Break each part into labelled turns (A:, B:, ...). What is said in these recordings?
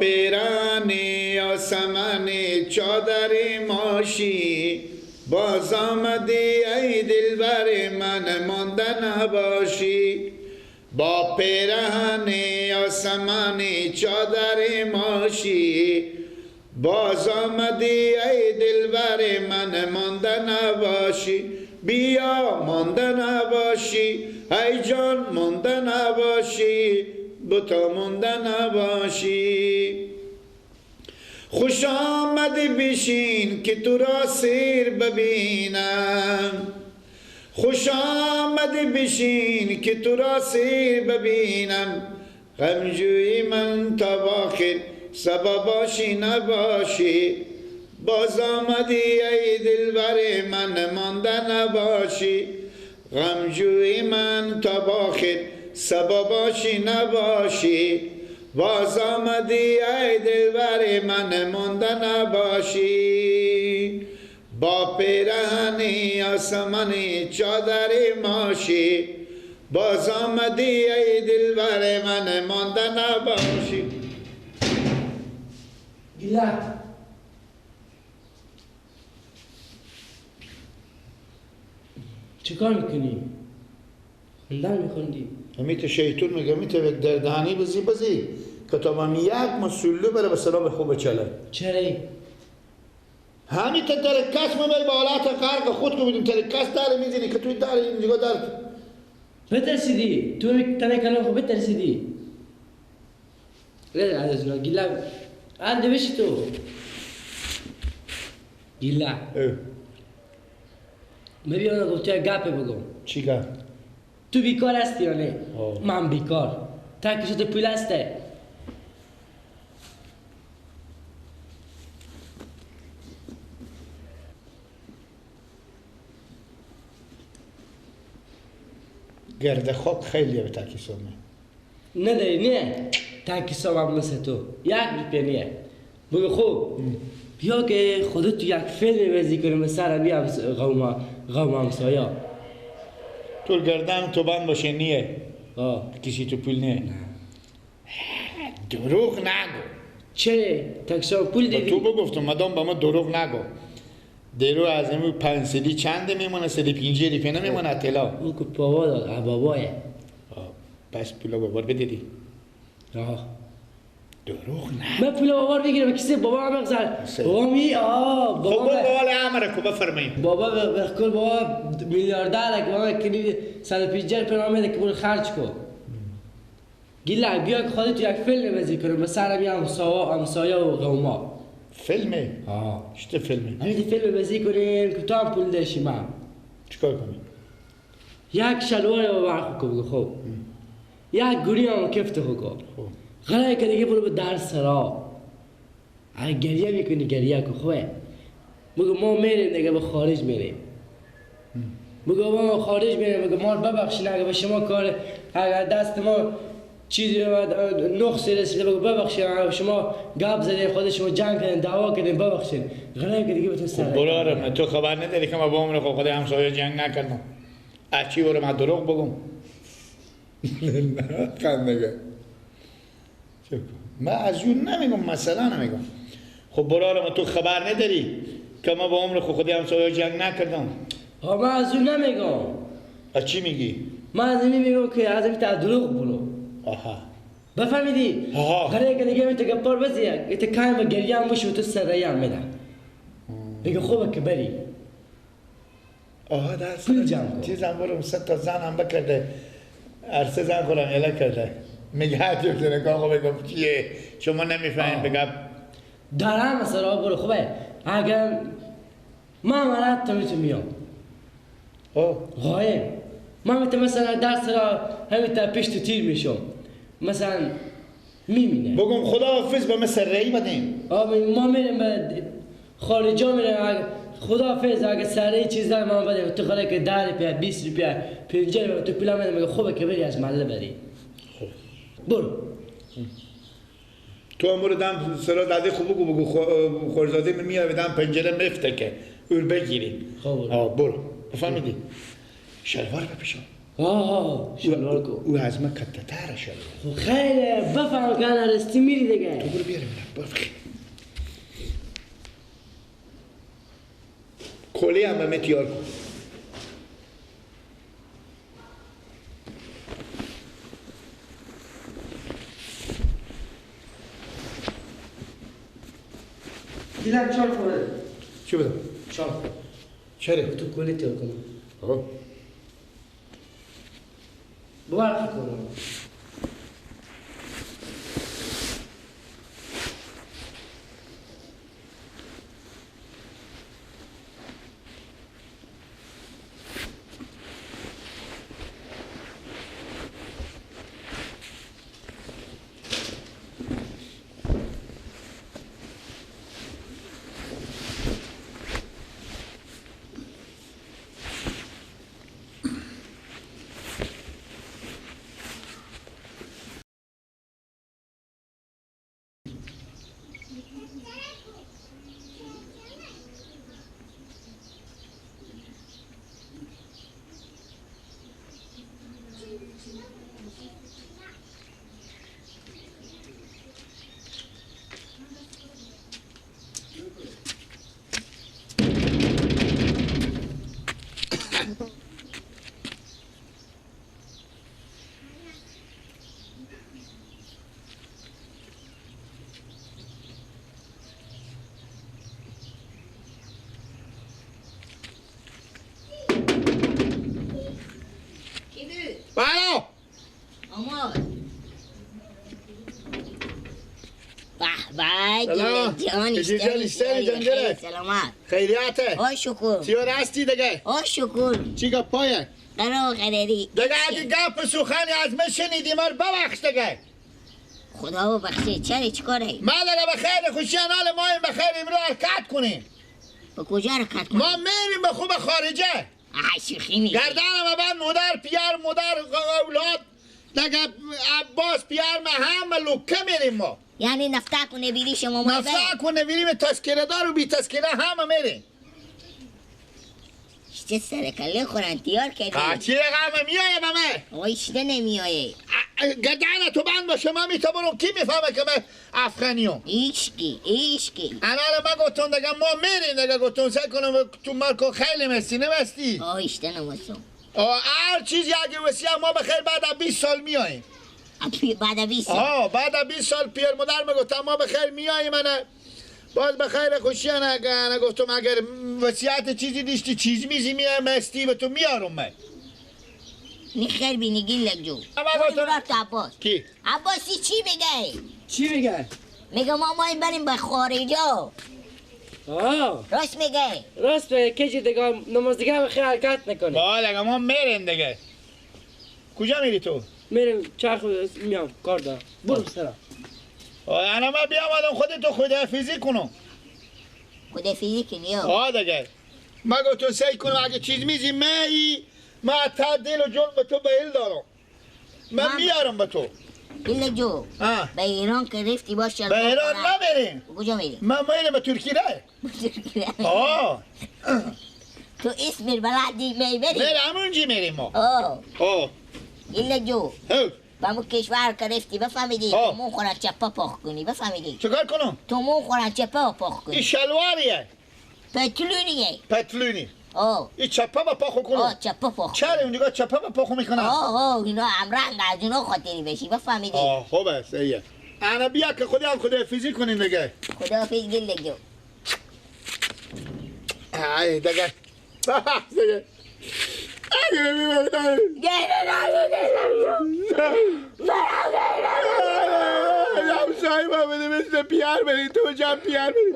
A: پیران آسمان چادر ماشی باز آمدی ای دلبر من مانده نباشی با پیران آسمان چادر ماشی باز آمدی ای دلبر من مانده نباشی بیا مانده نباشی ای جان مانده نباشی بتا مانده نباشی خوش آمدی بشین که تو را سیر ببینم خوش آمدی بشین که تو را سیر ببینم غمجوی من تا باخر سبب باشی نباشی باز آمدی ای دلبر من مانده نباشی غمجوی من تا باخر سبب باشی نباشی باز آمدی ای دلبر من مانده نباشی با پیرهن آسمان چادر ماشی باز آمدی ای دلبر من مانده نباشی
B: گیلا چیکار میکنی؟ خوندن میخوندی؟
A: همیت شیطون میگه همیت یک دردانی بزی کتاب هم یک مسئولو بره به سلام خوب چله
B: چرا؟
A: همیت ترکس میبری به حالات غرق خود که بودیم ترکس داره میزنی که توی داره اینجا داره
B: بترسیدی تو تنه کلام خب بترسیدی غیر از اونا گیلا عند بشی تو گیلا ببین اونا گفت گپه بگم
A: چی گفت؟
B: تو بیکار هستی یا نه؟ من بیکار تاکیشو تو پول هسته
A: گرد خاک خیلی به تاکیسو
B: نه داری نه تاکیسو هم مثل تو یک روپیه نیه بگو خوب بیا که خودت تو یک فیلم بازی کنیم مثل عربی قوم همسایا
A: تو گردن تو بند باشه نیه کسی تو پول نیه دروغ نگو
B: چرا؟ تاکیسو پول دیدی؟
A: تو بگفتم مدام با ما دروغ نگو دیرو از این 5 سدی چنده میمونه سدی 5 روپیه نمیمونه اطلاع
B: او که بابا داد بابایه
A: پس پولا بابار بدیدی دروغ نه
B: من پول بابار بگیرم کسی بابا هم اغزر بابا می
A: خب بابا امره که بفرماییم
B: بابا بخکل بابا میلیاردره که بابا کنی 150 روپیه نامده که برو خرج کن گیلا بیا که خودت تو یک فیلم بازی کنیم مثل عربی همسایا و قوما
A: فیلمه؟ چطور فیلمه؟
B: همین فیلم بازی کنیم که تو هم پول داشتی من
A: چیکار کنیم؟
B: یک شلوار با برخو کن بگو خوب یک گوری هم کفت خوب غلای که دیگه برو به درس را اگه گریه میکنی گریه کن خوبه بگو ما میریم دیگه به خارج میریم بگو ما خارج میریم بگو ما ببخشین اگه به شما کار اگر دست ما چیزی نقصی رسیده بگو ببخشین اگه شما گپ زدین خود شما جنگ کردین دعوا کردین ببخشین غلای که دیگه بتون سر
A: برارم تو خبر نداری که ما با عمر خود همسایه جنگ نکردم از چی برو من دروغ بگم نه خندگه من از اون نمیگم مثلا نمیگم خب برارم تو خبر نداری که ما با عمر خود همسایه جنگ نکردم
B: من از اون نمیگم
A: از چی میگی؟
B: من از این میگم که از این تا دروغ برو بفهمیدی؟ غلای که دیگه میتو گپار بزیه ایت کایم و گریه هم بشو تو سر ریم میدن بگه خوبه که بری
A: درست
B: پول جمع کن
A: چیزم برم 3 تا زن هم بکرده عرصه زن خورم اله کرده میگه هر جور نگاه خب بگم چیه شما نمیفهمین بگم
B: دارم مثلا برو خوبه اگر من مرد تو میتون میام غایم من میتون مثلا درس را همین تا پیش تو تیر میشم مثلا میمینه
A: بگم خدا حافظ به مثل رئی بدیم
B: ما میریم به خارجا میریم خدا حافظ اگه سره چیز دار من بده تو خاله که 10 روپیه 20 روپیه 50 روپیه تو پولا میده میگه خوبه که بری از محله بری برو
A: تو امور دم سرا داده خوب بگو خورزاده میاد دم پنجره مفته که اور بگیری
B: خب
A: برو بفهمیدی شلوار بپوشم
B: شلوار کو
A: او از من کتتره شلوار.
B: خب خیلی بفهم که الان راستی میری دیگه.
A: برو بیارم برو کلی هم به تیار کن.
B: دیدم چال خورده.
A: چی بدم؟
B: چال.
A: چرا؟
B: تو کلی تیار کنم.
A: آه.
B: باور کنم.
A: بله
C: آمار به
A: سلام.
C: جان
A: کجی جان ایستانی جنگله.
C: سلامت
A: خیریاته
C: آی شکر
A: چیو راستی دیگه
C: آی شکر
A: چی گپایه
C: قرار خریدی
A: دیگه اگه گپ سخنی از من شنیدی من ببخش دیگه
C: خدا بخشی چرا چیکاره
A: من دیگه به خیر خوشی حال ما این به خیر امرو حرکت کنیم
C: به کجا حرکت کنی
A: ما میریم به خوب خارجه
C: آه شوخی میگی
A: گردن من مادر پیر مادر اولاد دیگه عباس پیر ما همه لکه میریم ما
C: یعنی نفته کنه بیری شما ما
A: نفسه کنه میریم تذکره دار و بی تذکره همه میریم
C: چه سرکله خورن تیار کردی
A: چی همه میایه به من
C: آقای شده نمیایه
A: گردن تو بند باشه من میتبرم کی میفهمه که من افغانیم
C: ایشکی
A: انا ما گفتم دیگه ما میریم دیگه گفتم سعی کنم تو مرکو خیلی مستی نمستی
C: آه اشته نمستم
A: هر چیزی اگه وسیع ما بخیر بعد از 20 سال میاییم
C: بعد 20
A: بعد از 20 سال پیر مادر میگفتم ما بخیر میاییم انا باز بخیر خوشی انا گفتم اگر وصیت چیزی دیشتی چیز میزی میایم مستی به تو میارم من
C: نخیر بینی گیلک جو
A: اما گفتم
C: رفت عباس
A: کی
C: عباسی چی بگه
B: چی میگه؟
C: میگه ما بریم به خارجا راست میگه
B: راست به کجی دیگه نماز دیگه هم خیلی حرکت نکنه
A: دیگه ما میریم دیگه کجا میری تو؟
B: میریم چرخ میام کار دارم برو سرا
A: انا ما بیامدم خودتو خداحافظی کنم
C: خدا فیزیکی نیا
A: دیگه ما گفتم سعی کنم اگه چیز میزی ما تا دل و جون به تو بیل دارم من میارم به تو
C: گله جو به ایران که رفتی باش
A: به ایران نمیریم
C: کجا میری؟
A: من میرم به ترکیه
C: تو اسم بلدی میبری؟
A: همونجی میریم ما
C: گله جو به همون کشور که رفتی بفهمیدی تو مون خورن چپا پاخ کنی بفهمیدی
A: چکار کنم؟
C: تو مون خورن چپا پاخ کنی
A: این شلواریه
C: پتلونیه
A: پتلونی
C: آه
A: این چپا با پاخو کنم
C: چپا پاخ
A: چرا اون دیگه چپا با پاخو میکنم
C: اینا امرنگ از اونا خاطری بشی بفهمیدی
A: خوبه سیه انا بیا که خدا فیزی کنیم دیگه
C: خدا فیز گله جو
A: دیگه دیگه اگه میمونم همسای ما بده مثل پیار بریم تو جمع پیار بریم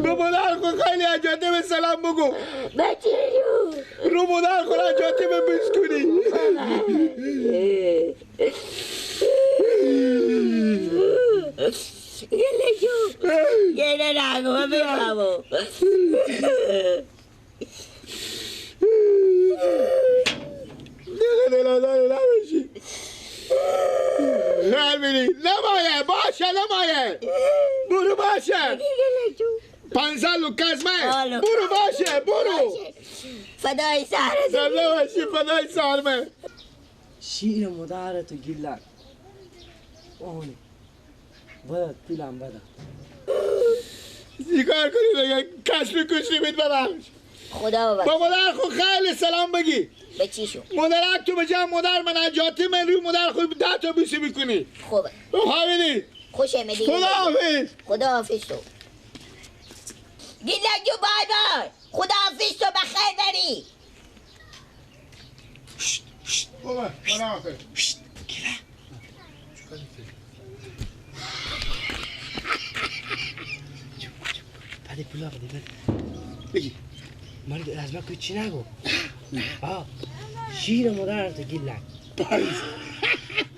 A: به مادر خود خیلی اجاده به سلام بگو رو مادر خود اجاده به بسکونی
C: گله جو گله نگو من بفهمم
A: دیگه دلاداری نمیشی خیلی نمایه باشه نمایه برو باشه
C: گله جو
A: 500 لوکاس من
C: آه،
A: برو باشه برو
C: فدای سهرت
A: زنده باشی فدای سهر من
B: شیر مادرتو گیلک اونه بدت پیلم بدت
A: چیکار کنی دیگه کشمی کشمی بید ببخش
C: خدا
A: با
C: ببخش
A: مادر خود خیلی سلام بگی
C: به چی شو
A: مادرک تو به جمع مادر من نجاتی من روی مادر خود 10 تا بوسی میکنی
C: خوبه
A: حامیدی
C: خوشم دیگه
A: خدا حافظ
C: خدا حافظ تو گیلک جو بای بای خدا حافظ تو بخیر بری
A: بابا خدا حافظ
B: بده پولا بده بده
A: بگی
B: من از من که چی نگو آه شیر مادرتو گیلک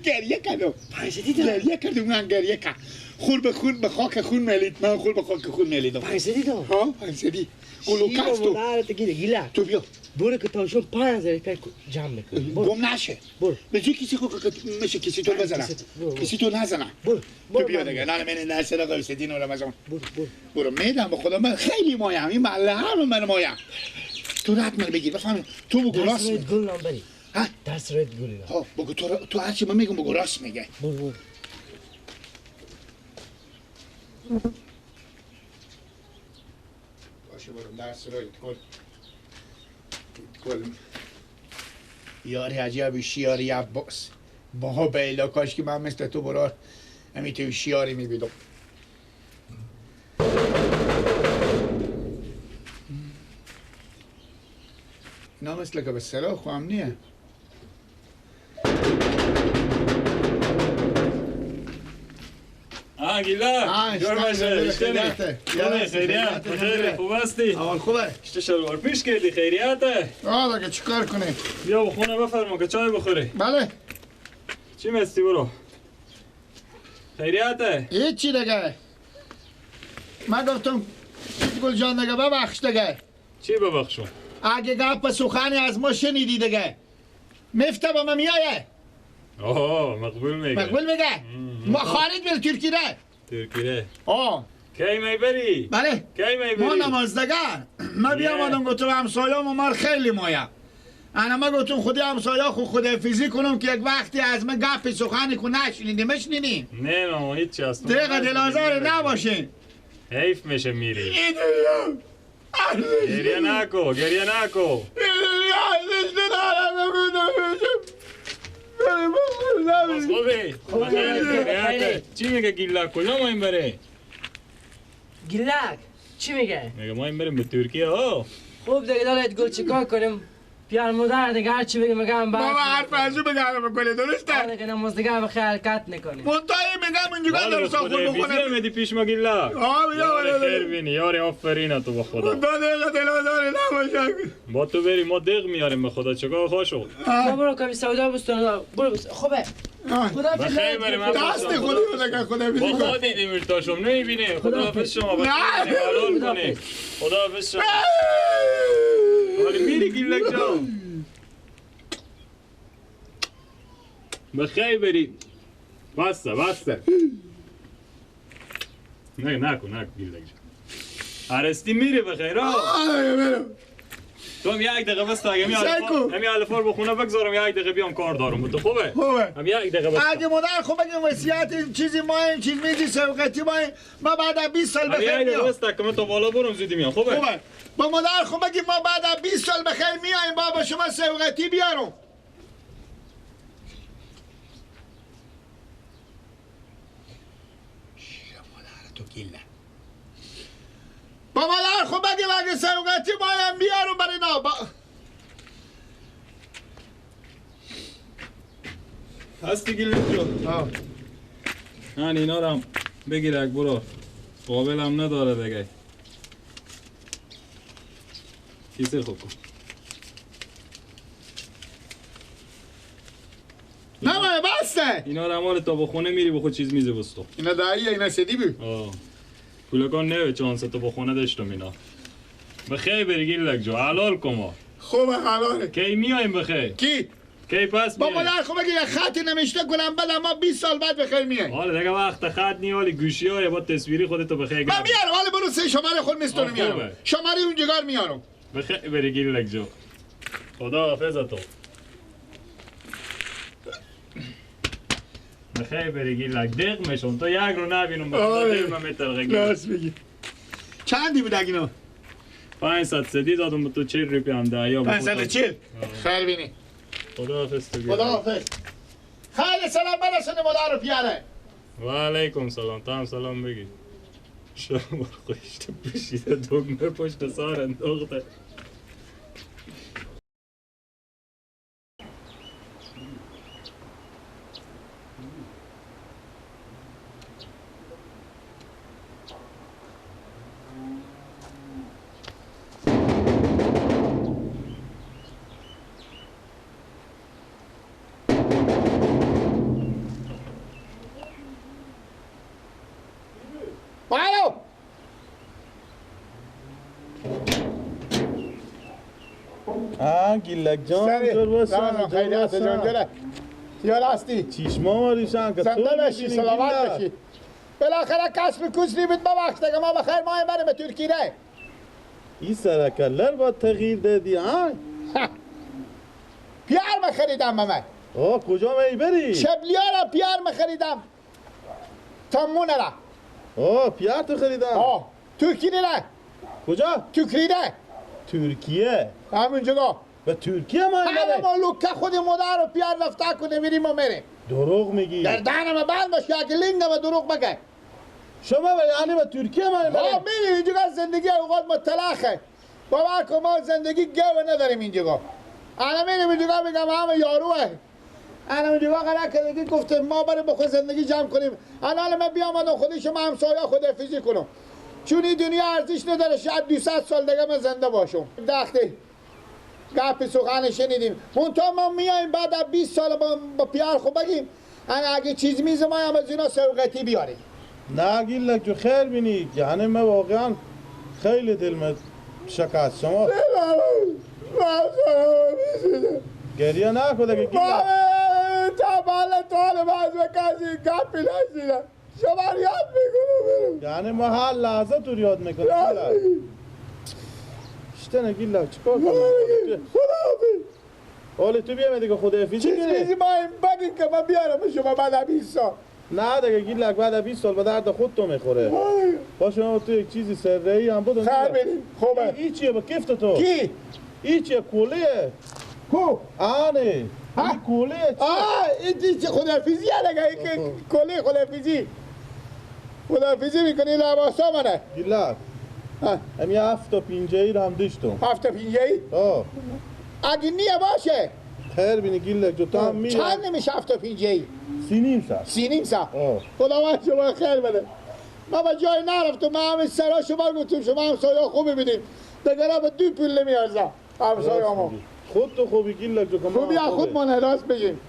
A: گریه کردم
B: پنجدی دار
A: گریه کردم من گریه کرد خون به خون به خاک خون ملید من خون به خاک خون ملیدم
B: پنجدی دار
A: ها پنسدی گلوکاس
B: شیر
A: تو
B: مادرتو گیلک
A: تو بیا
B: برو که تاشون 5000 روپیه جمع میکنی برو
A: گم نشه
B: برو
A: به جای کسی خود میشه کسی تو بزنم
B: برو.
A: کسی تو نزنم
B: برو
A: تو بیا دیگه نه من نه سر قیسدین و رمضان
B: برو برو
A: برو میدم به خدا من خیلی مایم این محله همه من مایم تو رد من بگیر بفهم تو بگو راست
B: درس
A: میگه
B: گل نام بری
A: ها
B: درس روید گلی نام
A: ها بگو تو هرچی من میگم بگو راست میگه
B: برو برو
A: باشه برو درس رو کل یاری عجب شیاری عباس با بیلا کاش که من مثل تو برار همی تو شیاری میبیدم اینا مثل که به سراغ خواهم نیه
D: گیلا جور باشه اشتنی خیریت بخیر خوب هستی
A: اول خوبه
D: اشته شلوار پیش کردی خیریته
A: دیگه چیکار کنی
D: بیا به خونه بفرما که چای بخوری
A: بله
D: چی مستی برو خیریته
A: هیچی دیگه من گفتم گل جان دیگه ببخش دیگه
D: چی ببخشو
A: اگه گپ سخنی از ما شنیدی دیگه مفته با ما میایه
D: آه مقبول میگه
A: مقبول میگه ما خارج بر ترکی ره
D: ترکیه
A: کی
D: می بری
A: بله
D: کی می
A: ما
D: بری
A: نمازدگر ما بیامدم گفتم همسایه‌ام و مال خیلی مایم انا ما گفتم خودی همسایه خود حفظی کنم که یک وقتی از من گپ سخنی کو نشنیدی مشنیدی
D: نه ما هیچ هست
A: دقیقه دلازار نباشه
D: حیف میشه میری
A: این دنیا
D: گریه نکو گریه نکو
A: این دنیا ارزش نداره
D: بس خوبی خیریته چی میگه گیلا کجا ما این بره
B: گیلک چی میگه
D: میگه ما این بریم به ترکیه ها
B: خوب دیگه دارید گل چیکار کنیم پیار مادر دیگه هر چی بگه میگم
A: بابا حرف ازو بگم بکنه درسته
B: دیگه نمازدگار به خیر حرکت نکنیم
A: منتهی میگم اینجا در ساخت بکنه
D: میدی پیش ما گیلا یار خیر بینی یار آفرین تو به خدا
A: دو دقیقه دلازار نباشه
D: با تو بریم ما دق میاریم به خدا چگاه خوشو
B: ما برو کمی سودا بستان برو خوبه خدا
D: بخیر بریم
A: دست خودی رو نگه خدا بیدی
D: با
A: کن
D: خود دیدیم ارتاشم نمیبینه خدا حافظ شما حلال کنه خدا حافظ شما حالی میری گیلک جان بخیر بری بسته نکن گیلک جان هرستی میری بخیر تو هم یک دقیقه بس تا همی الفار بخونه بگذارم یک دقیقه بیام کار دارم تو خوبه؟ هم یک دقیقه بس
A: اگه مادر خوب بگیم وصیت چیزی ما چیز میدی سوقتی ما بعد از 20 سال بخیر
D: هم یک دقیقه
A: میام
D: بس تا تا بالا برم زودی میام خوبه؟
A: با مادر خوب بگیم ما بعد از 20 سال بخیر میایم با شما سوقتی بیارم با مادر خوب بگیم اگه سوقتی مایم بیارم برای نا
D: هستی گیلک جان نه اینا رو هم بگیرک برو قابلم نداره دیگه کیسه خوب کن
A: نه بسته
D: اینا رو همال تا با خونه میری بخود چیز میزه بستو
A: اینا داییه اینا سدی بی
D: پولکان نه چانسه تو با خونه داشتم اینا بخیر بری گیلک جو حلال کما
A: خوبه حلاله
D: کی میایم بخیر
A: کی؟
D: کی پس
A: با
D: میای؟
A: مادر خب بگی یه خطی نمیشته کنم بعد ما 20 سال بعد بخیر میای.
D: حالا دیگه وقت خط نی حالی گوشی های با تصویری خودتو بخیر
A: من
D: گرم.
A: میارم حالا برو سه شماره خود میستونم میارم.
D: خوبه.
A: شماره اون جگار میارم.
D: بخیر بری گیلک جو. خدا حافظ تو. بخیر بری گیلک دق میشون تو یک رو نبینم
A: آره.
D: بخیر من میترقه
A: راست بگی. چندی بود اگینو؟
D: 500 سدی دادم به تو 40 روپیه هم ده یا
A: 540. خیر بینی.
D: خدا حافظ تو
A: خدا حافظ. خیلی سلام برسونه مادر رو پیاره.
D: و علیکم سلام تا هم سلام بگید شما خوشت پوشیده دگمه پشت سار انداخته
A: برو.
E: گیلک جان جور
A: رمضان خیلیت جان جوره. یا راستی.
E: چیشما ماریشن که
A: زنده بشی سلامت بشی. بالاخره کسب کوچلی بود با وقت دیگه ما بخیر ماه بریم به ترکیه.
E: این سرکلر با تغییر دادی ها؟
A: پیار ما خریدم من.
E: کجا می بری؟
A: شبلیارا پیار ما خریدم. تمونه را.
E: پیار تو خریدم
A: ترکیه نه.
E: کجا؟
A: ترکیه.
E: ترکیه
A: همون جگه.
E: به ترکیه ما
A: همه ما لوکه خود مادر رو پیار رفته کنه میریم و میریم.
E: دروغ میگی
A: در دهنم بند باشه اگه لینگ و دروغ بگه.
E: شما یعنی به ترکیه ما
A: میریم اینجا زندگی اوقات متلخه. باور کن ما زندگی گوه نداریم اینجا. انا میریم اینجا میگم همه یاروه. انا اینجا قرار که گفتم ما بریم با خود زندگی جمع کنیم. انا من بیام خودی شما همسایه خداحافظی کنم. چون این دنیا ارزش نداره شاید 200 سال دیگه من زنده باشم. وقتی گپ سخن شنیدیم منتها ما میایم بعد از 20 سال با پیار خوب بگیم اگه چیز میز ما هم از اینا سوقتی بیاریم.
E: نه گیلک جو خیر بینی یعنی من واقعا خیلی دلم شکست شما گریه نکن دیگه گیلک
A: تا بالا طالب از کسی گپی نشیدم شما یاد میکنم
E: یعنی ما هر لحظه تو یاد میکنم گیلک اشتنه گیلک چیکار کنم
A: خداحافظ.
E: حالا تو بیام دیگه خداحافظی
A: چیزی
E: کنی
A: ما این بگیم که من بیارم شما بعد از 20 سال.
E: نه دیگه گیلک بعد از 20 سال به درد خود تو میخوره با شما تو یک چیزی سره‌ای هم بدون
A: خیر بریم خوبه.
E: این چیه با کفت تو
A: کی؟
E: این چیه کولیه
A: کو؟
E: آنه این کولیه
A: این چه خداحافظی دیگه این که کلی خداحافظی میکنی لباسا منه.
E: گیلک هم یه 7 تا پینجه‌ای رو هم داشتم
A: 7 تا پینجه‌ای؟ اگه نیه باشه
E: خیر بینی گیلک جو تو هم میره
A: چند نمیشه 7 تا پینجه‌ای؟
E: 3.5 ساعت
A: خداوند شما خیر بده. ما به جای نرفتم من همه سرا شما گفتم شما همسایه خوبی بدیم دیگه به 2 پول نمیارزم همسایه ما.
E: خود تو خوبی گیلک جو
A: خوبی از خود من راست بگیم.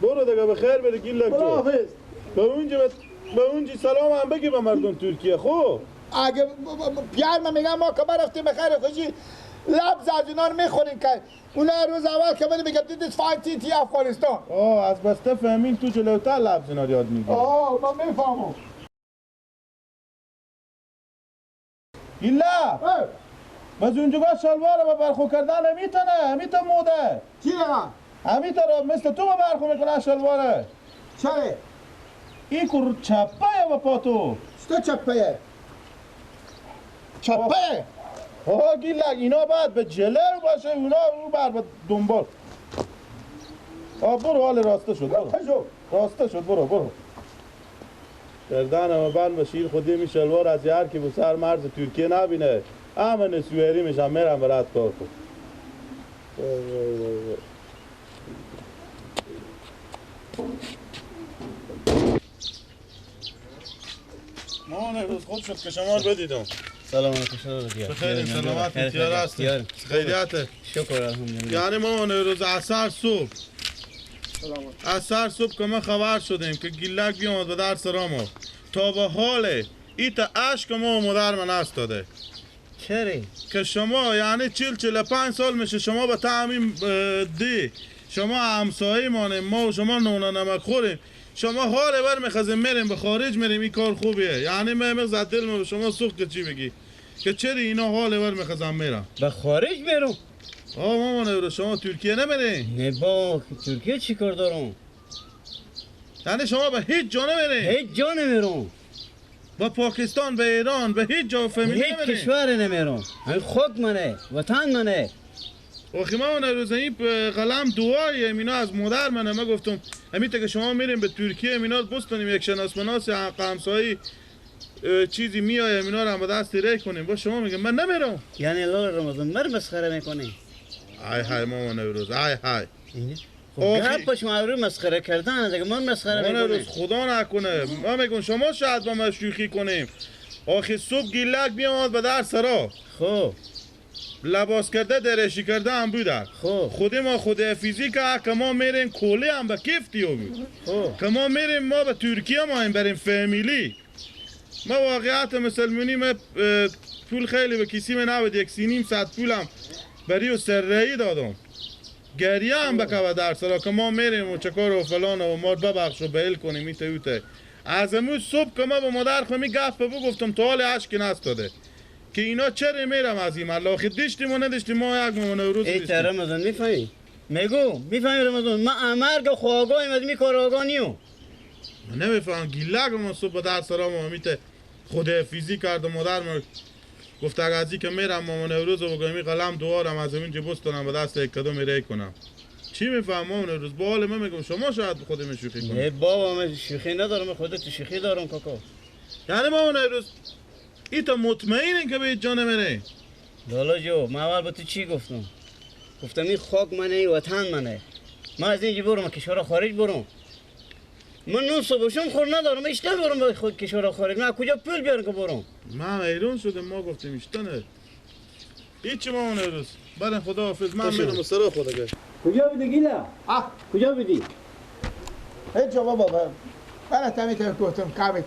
E: برو دیگه به خیر بده گیلک جو
A: خداحافظ.
E: به اونجا سلام هم بگی به مردم ترکیه خوب
A: اگه پیار من میگم ما که برفتیم به خیر خوشی لبز از اینا رو میخوریم که اونا روز اول که من میگم دیدید فایتی تی افغانستان.
E: از بسته فهمین تو جلوتر لبز اینا یاد میگیری
A: من میفهمم.
E: گیلک باز اونجا شلوار با برخو کردن همیتا موده
A: چی لگم؟
E: همیتا را مثل تو با برخو میکنه شلواره
A: چره؟
E: این کور چپه با پاتو
A: چطور چپه؟ چپه؟
E: گیلک اینا باید به جلو باشه اونا رو بر به دنبال برو حال راسته شد برو گردن ما بند به شیر خودی می شلوار از یار که به سر مرز ترکیه نبینه همه نسویری میشم میرم برات کار کن مامان روز خود شد که شما رو بدیدم
F: سلامت شما بخیر.
E: بخیر سلامت تیار هستی خیلیته
F: شکر الحمدلله.
E: یعنی مامان روز عصر صبح که ما خبر شدیم که گیلک بیامد به در سرامو تا به حال ایتا عشق ما و مادر من استاده
F: چرا؟
E: که شما یعنی 45 سال میشه شما به تعمیم دی شما همسایه مانیم، ما و شما نون نمک خوریم. شما حال بر میخوازیم میریم به خارج میریم، این کار خوبیه. یعنی من زد دل ما به شما سوخت که چی بگی که چرا اینا حال بر میخوازم میرم
F: به خارج برم.
E: مامان شما ترکیه نمیری؟
F: نه با ترکیه چی کار دارم؟
E: یعنی شما به هیچ جا نمیری؟
F: هیچ جا نمیرم.
E: با پاکستان، به ایران، به هیچ جا فامیلی
F: هیچ
E: نمیری؟
F: کشور نمیرم. این خود منه، وطن منه.
E: آخی ما روز این قلم دعایی امینا از مادر منه. ما گفتم همین که شما میریم به ترکیه امینا رو بستانیم، یک شناس مناس همسایی چیزی میای امینا رو هم به دست ری کنیم. با شما میگم من نمیرم.
F: یعنی لال رمضان مر مسخره میکنی؟
E: های مامان روز های
F: خب گپش معروف مسخره کردن دیگه، من مسخره
E: مامان
F: میکنم.
E: روز خدا نکنه. ما میگم شما شاید با ما شوخی کنیم. آخی صبح گیلک بیامد به در سرا.
F: خب
E: لباس کرده درشی کرده هم بودن.
F: خب
E: خود ما خود حفیظی که ما میریم کولی هم به کیفتی بود.
F: خب
E: که ما میریم ما به ترکیه ما این بریم فامیلی. ما واقعیت مسلمونی ما پول خیلی به کسی من نبود، 1.5 ساعت پولم بری و سرایی دادم. گریه هم بکوه در سرا که ما میریم و چکار و فلان و ما ببخش و بیل کنیم ایتا اوته. از امروز صبح که ما به مادر خواهمی گفت بگو گفتم تا حال عشق نستاده که اینا چرا میرم از این الله خیلی دشتیم و ندشتیم ما یک مامان روز
F: ای
E: دشتیم.
F: رمضان میفهمی؟ میفهمی رمضان من امرگ خواهگاهیم از می کار آگاه نیو.
E: من نمیفهم گیلک ما صبح به در سرا ما میته خود حفیظی کرد و مادر ما گفت اگه ازی که میرم مامان روز و بگم قلم دوارم از این جبستانم به دست یک کدوم ری کنم. چی میفهم مامان روز با حال من میگم شما شاید خود شوخی کنم.
F: نه بابا من شوخی ندارم، خودت شوخی دارم کاکا.
E: یعنی مامان روز ایتا مطمئنین که به هیچ جا نمیره؟
F: لالا جو من اول با تو چی گفتم؟ گفتم این خاک منه، این وطن منه. من از اینجا برم کشور خارج برم. من نون صبحشم خور ندارم، اشتر برم به خود کشور خارج. من کجا پول بیارم که برم؟
E: من ایران شدم ما گفتیم اشتنه. هیچی مامان روز بعد خدا حافظ من میرم سرا خدا گشت.
F: کجا بودی گیلا؟ کجا بودی؟
A: هیچ جا بابا من تمی که گفتم کمی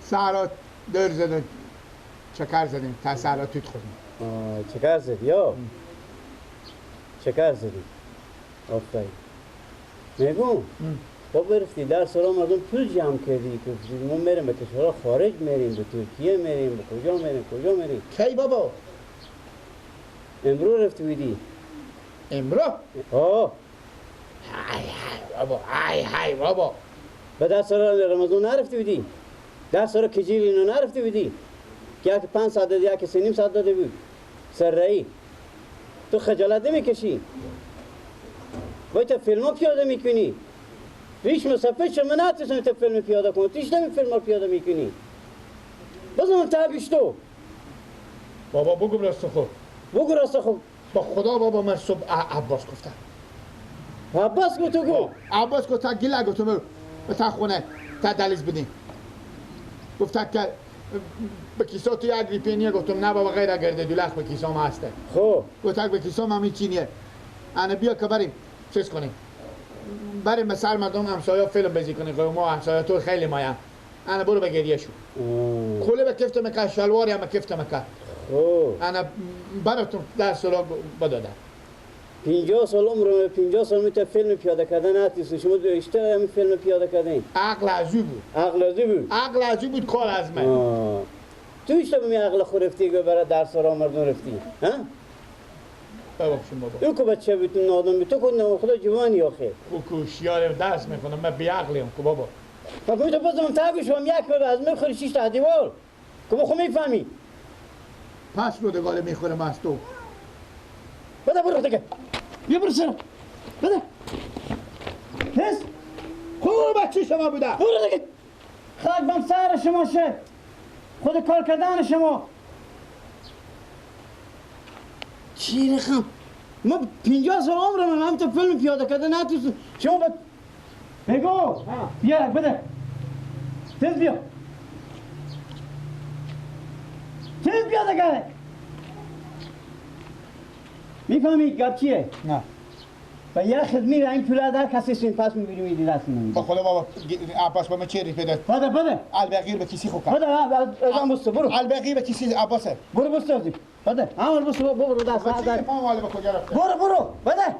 A: سهرات دور زدن چکر زدیم تا سهرات توت خودیم.
F: چکر زدی یا؟ چکر زدی؟ آفرین. میگم تو برفتی در سرا مردم پول جمع کردی که ما میریم به کشور خارج میریم، به ترکیه میریم، به کجا میریم؟
A: کی بابا؟
F: امرو رفتی بودی؟
A: امرو؟
F: آه
A: های بابا
F: به در سرا رمضان نرفتی بودی؟ در سرا کجیل اینو نرفتی بودی؟ که یکی 5 ساعت داده یکی 3.5 ساعت داده بود سر رایی. تو خجالت نمیکشی؟ باید تا فیلم ها پیاده میکنی؟ ریش مسافه شما نتوسم تا فیلم پیاده کنی، تیش نمی فیلم ها پیاده میکنی؟ بزن تابیش تو.
A: بابا بگو راست خوب.
F: بگو راست خوب.
A: با خدا بابا من صبح عباس گفتم.
F: عباس گفتو گو؟
A: عباس گفت گیلا گفتم به تا خونه تا دلیز بدیم. گفت که به کیسا تو یک ریپینیه گفتم نه بابا غیر گرده دولاخ به کیسام هسته.
F: خب
A: گفت به کیسام هم هیچی نیه. انا بیا که بریم چیز کنیم. بریم به سر مردم همسایه فیلم بازی کنیم. ما همسایه تو خیلی مایم. انا برو به گریه شو. کوله به کفت مکه شلواری هم کفت مکه.
F: خب
A: انا براتون در سراغ بدادم.
F: 50 سال عمرم 50 سال میته فیلم پیاده کردن نتیست. شما اشتباه همین فیلم پیاده کردین.
A: عقل ازو بود. عقل ازو بود کار از من.
F: تو اشتباه می عقل خود رفتی که برای درس را مردم رفتی. ها؟
A: ببخشید بابا.
F: او که بچه بیتون نادم بی تو کنه خدا جوانی آخه.
A: او کوشیار درس میکنم من بی عقلیم که بابا.
F: من کمیتو بازم تاگوش هم یک بابا از من خوری 6 تا دیوار. که بخو میفهمی.
A: پس رودگاله میخورم از تو.
F: بده برو دیگه. بیا برو سر. بده. هست.
A: خوب بچه شما بوده.
F: برو دیگه. خاک بم سر شما شه. خود کار کردن شما. چی رخم؟ ما 50 سال عمرم هم تو فیلم پیاده کردن نتوست. شما با بگو. بیا بده. تیز بیا. تیز بیا دیگه. میفهمی گپ چیه؟
A: نه.
F: و یه خدمی را این پوله در کسی سین پس میبینی میدی دست میدی.
A: با خدا بابا عباس با من چه ریپه داد؟
F: بده.
A: البقیر به کسی خوب کرد.
F: بده ازم بسته برو.
A: البقیر به کسی عباسه.
F: برو بسته ازی. بده. همون بسته برو دست.
A: بچه ما مال به کجا رفته؟
F: برو بده.